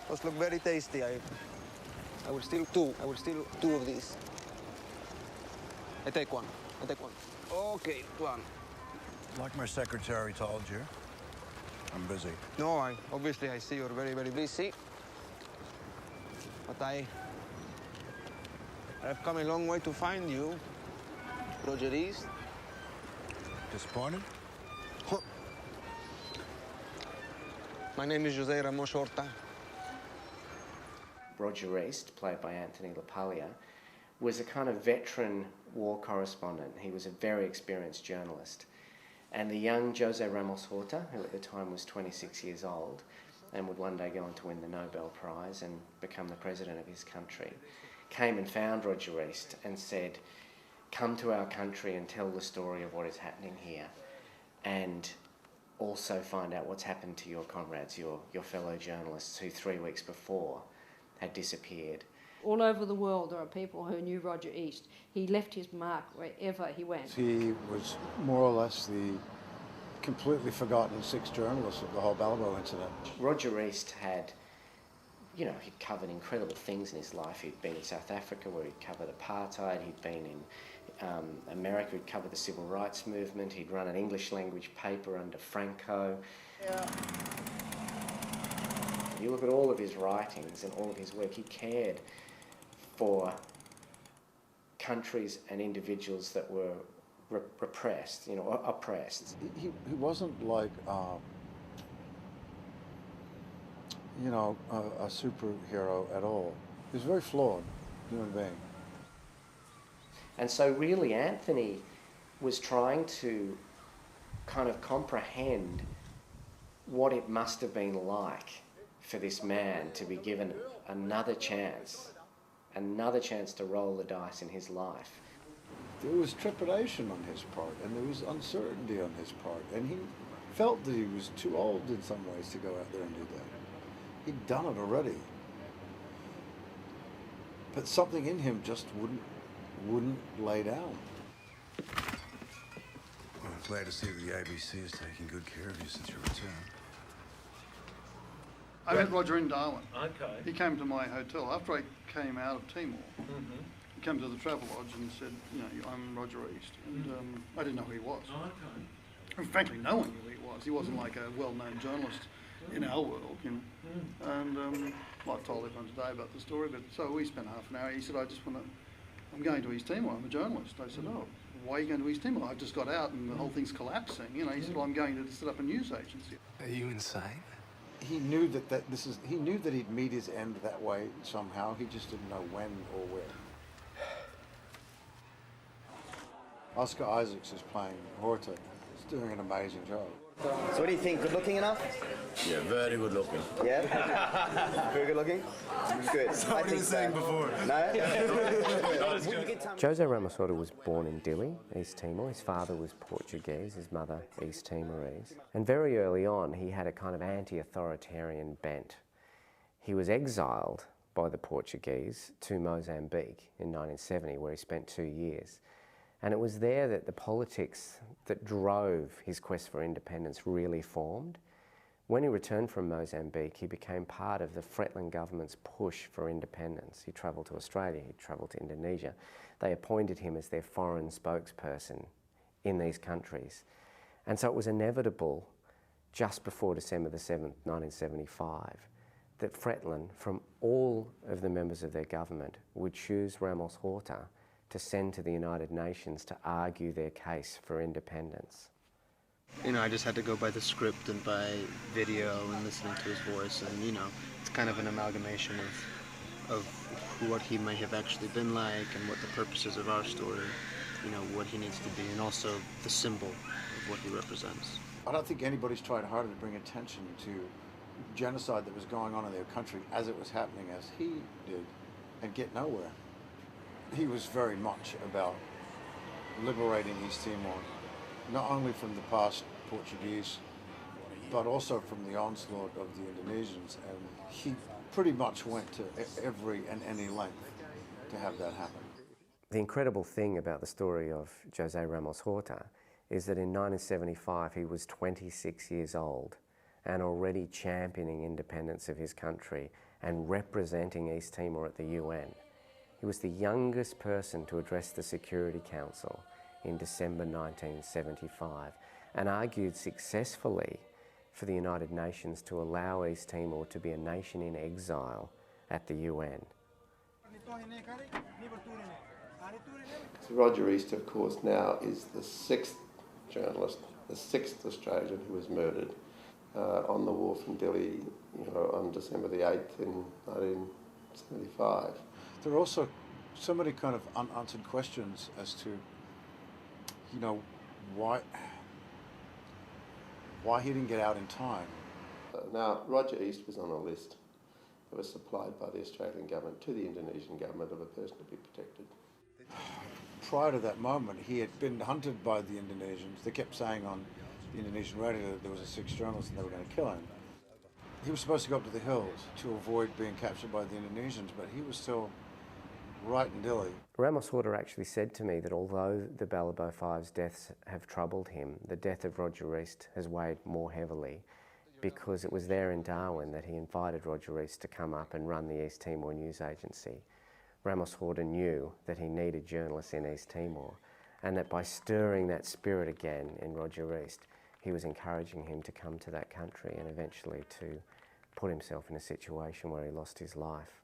Those look very tasty. I will steal two. I will steal two of these. I take one. I take one. Okay, one. Like my secretary told you, I'm busy. No, obviously I see you're very, very busy. But I've come a long way to find you, Roger East. Disappointed? My name is Jose Ramos-Horta. Roger East, played by Anthony LaPaglia, was a kind of veteran war correspondent. He was a very experienced journalist. And the young Jose Ramos-Horta, who at the time was 26 years old and would one day go on to win the Nobel Prize and become the president of his country, came and found Roger East and said, come to our country and tell the story of what is happening here, and also find out what's happened to your comrades, your fellow journalists who 3 weeks before had disappeared. All over the world there are people who knew Roger East. He left his mark wherever he went. He was more or less the completely forgotten sixth journalist of the whole Balibo incident. Roger East had, he'd covered incredible things in his life. He'd been in South Africa where he'd covered apartheid, he'd been in America, he'd covered the civil rights movement, he'd run an English language paper under Franco. Yeah. You look at all of his writings and all of his work, he cared for countries and individuals that were repressed, oppressed. He wasn't like, a superhero at all. He was a very flawed human being. And so really Anthony was trying to kind of comprehend what it must have been like for this man to be given another chance to roll the dice in his life. There was trepidation on his part, and there was uncertainty on his part, and he felt that he was too old in some ways to go out there and do that. He'd done it already. But something in him just wouldn't lay down. Well, I'm glad to see that the ABC is taking good care of you since your return. I met Roger in Darwin. Okay. He came to my hotel after I came out of Timor. Mm-hmm. He came to the travel lodge and said, I'm Roger East. And I didn't know who he was. Okay. And frankly, no one knew who he was. He wasn't like a well-known journalist in our world, And I've told everyone today about the story, but so we spent half an hour. He said, I'm going to East Timor, I'm a journalist. I said, oh, why are you going to East Timor? I've just got out and the whole thing's collapsing. He said, well, I'm going to set up a news agency. Are you insane? He knew he knew that he'd meet his end that way somehow. He just didn't know when or where. Oscar Isaacs is playing Horta. He's doing an amazing job. So what do you think? Good looking enough? Yeah, very good looking. Yeah? Very good looking? Good. That's what he was saying before. No? Jose Ramos-Horta was born in Dili, East Timor. His father was Portuguese, his mother East Timorese. And very early on, he had a kind of anti-authoritarian bent. He was exiled by the Portuguese to Mozambique in 1970, where he spent 2 years. And it was there that the politics that drove his quest for independence really formed. When he returned from Mozambique, he became part of the Fretland government's push for independence. He travelled to Australia, he travelled to Indonesia. They appointed him as their foreign spokesperson in these countries. And so it was inevitable, just before December the 7th, 1975, that Fretland, from all of the members of their government, would choose Ramos-Horta to send to the United Nations to argue their case for independence. I just had to go by the script and by video and listening to his voice, and it's kind of an amalgamation of what he may have actually been like and what the purposes of our story, what he needs to be, and also the symbol of what he represents. I don't think anybody's tried harder to bring attention to genocide that was going on in their country as it was happening as he did, and get nowhere. He was very much about liberating East Timor, not only from the past Portuguese, but also from the onslaught of the Indonesians, and he pretty much went to every and any length to have that happen. The incredible thing about the story of Jose Ramos-Horta is that in 1975 he was 26 years old and already championing independence of his country and representing East Timor at the UN. He was the youngest person to address the Security Council in December 1975 and argued successfully for the United Nations to allow East Timor to be a nation in exile at the UN. So Roger East, of course, now is the 6th journalist, the 6th Australian who was murdered on the wharf in Dili, on December the 8th in 1975. There are also so many kind of unanswered questions as to, why he didn't get out in time. Now, Roger East was on a list that was supplied by the Australian government to the Indonesian government of a person to be protected. Prior to that moment, he had been hunted by the Indonesians. They kept saying on the Indonesian radio that there was a 6th journalist and they were going to kill him. He was supposed to go up to the hills to avoid being captured by the Indonesians, but he was still right in Dili. Ramos-Horta actually said to me that although the Balibo Five's deaths have troubled him, the death of Roger East has weighed more heavily, because it was there in Darwin that he invited Roger East to come up and run the East Timor News Agency. Ramos-Horta knew that he needed journalists in East Timor, and that by stirring that spirit again in Roger East, he was encouraging him to come to that country and eventually to put himself in a situation where he lost his life.